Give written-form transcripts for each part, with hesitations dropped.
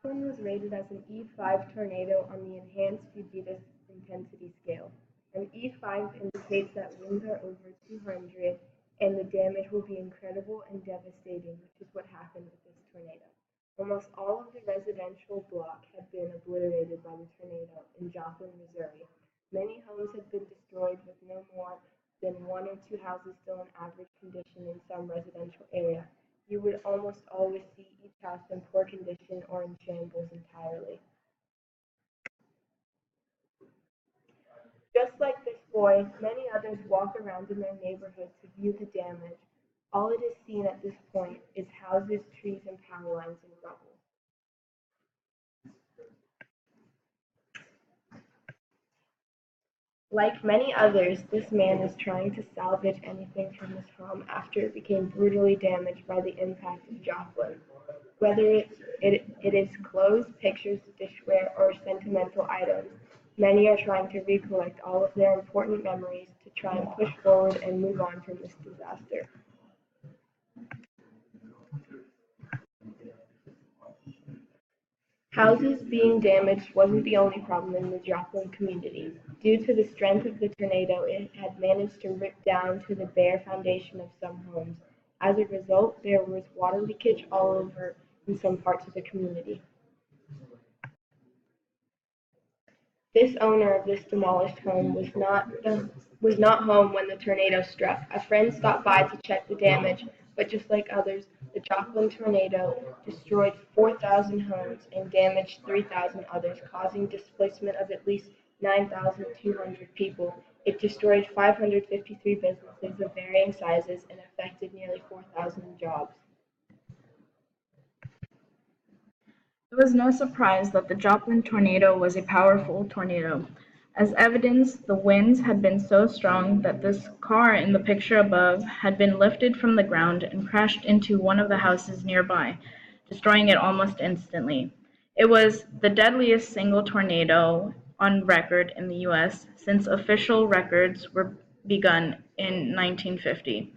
Joplin was rated as an E5 tornado on the Enhanced Fugitive Intensity Scale. An E5 indicates that winds are over 200 and the damage will be incredible and devastating, which is what happened with this tornado. Almost all of the residential block had been obliterated by the tornado in Joplin, Missouri. Many homes had been destroyed with no more than one or two houses still in average condition in some residential area. You would almost always see each house in poor condition or in shambles entirely. Just like this boy, many others walk around in their neighborhood to view the damage. All it is seen at this point is houses, trees, and power lines in rubble. Like many others, this man is trying to salvage anything from his home after it became brutally damaged by the impact of Joplin. Whether it is clothes, pictures, dishware, or sentimental items, many are trying to recollect all of their important memories to try and push forward and move on from this disaster. Houses being damaged wasn't the only problem in the Joplin community. Due to the strength of the tornado, it had managed to rip down to the bare foundation of some homes. As a result, there was water leakage all over in some parts of the community. This owner of this demolished home was not home when the tornado struck. A friend stopped by to check the damage, but just like others, the Joplin tornado destroyed 4,000 homes and damaged 3,000 others, causing displacement of at least 9,200 people. It destroyed 553 businesses of varying sizes and affected nearly 4,000 jobs. It was no surprise that the Joplin tornado was a powerful tornado. As evidence, the winds had been so strong that this car in the picture above had been lifted from the ground and crashed into one of the houses nearby, destroying it almost instantly. It was the deadliest single tornado on record in the U.S. since official records were begun in 1950.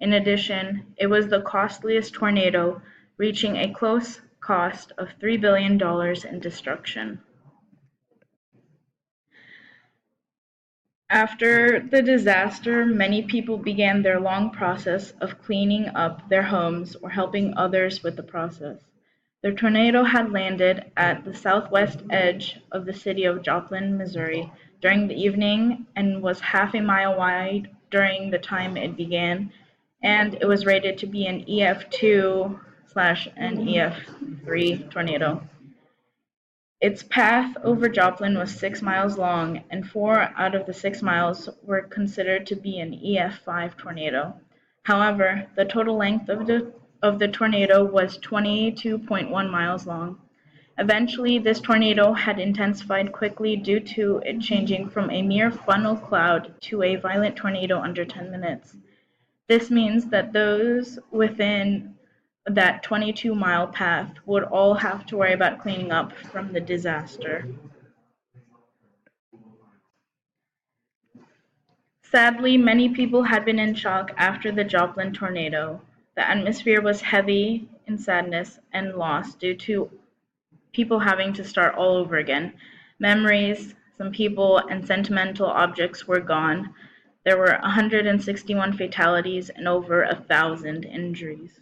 In addition, it was the costliest tornado, reaching a close cost of $3 billion in destruction. After the disaster, many people began their long process of cleaning up their homes or helping others with the process. The tornado had landed at the southwest edge of the city of Joplin, Missouri, during the evening and was half a mile wide during the time it began, and it was rated to be an EF2/an EF3 tornado. Its path over Joplin was 6 miles long, and 4 out of the 6 miles were considered to be an EF5 tornado. However, the total length of the tornado was 22.1 miles long. Eventually, this tornado had intensified quickly due to it changing from a mere funnel cloud to a violent tornado under 10 minutes. This means that those within that 22-mile path would all have to worry about cleaning up from the disaster. Sadly, many people had been in shock after the Joplin tornado. The atmosphere was heavy in sadness and loss due to people having to start all over again. Memories, some people, and sentimental objects were gone. There were 161 fatalities and over 1,000 injuries.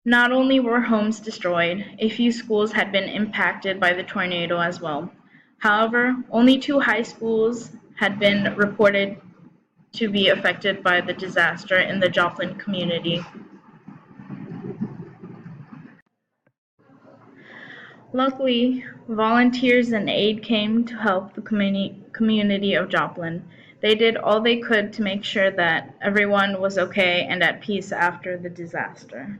Not only were homes destroyed, a few schools had been impacted by the tornado as well. However, only 2 high schools had been reported to be affected by the disaster in the Joplin community. Luckily, volunteers and aid came to help the community of Joplin. They did all they could to make sure that everyone was okay and at peace after the disaster.